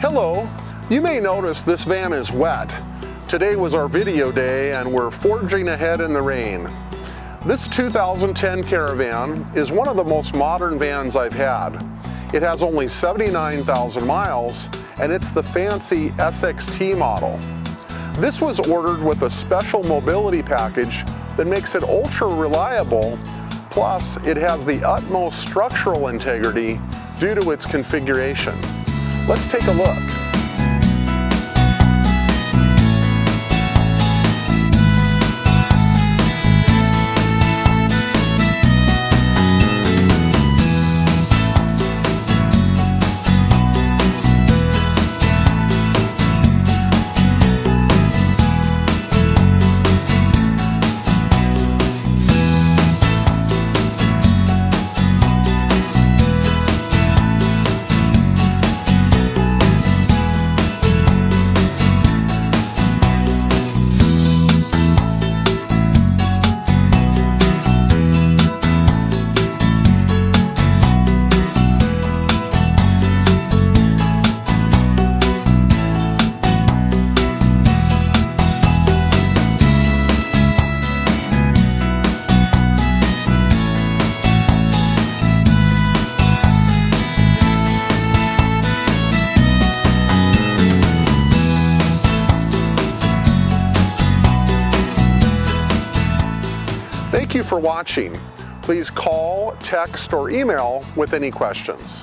Hello, you may notice this van is wet. Today was our video day and we're forging ahead in the rain. This 2010 Caravan is one of the most modern vans I've had. It has only 79,000 miles and it's the fancy SXT model. This was ordered with a special mobility package that makes it ultra reliable, plus it has the utmost structural integrity due to its configuration. Let's take a look. Thank you for watching. Please call, text, or email with any questions.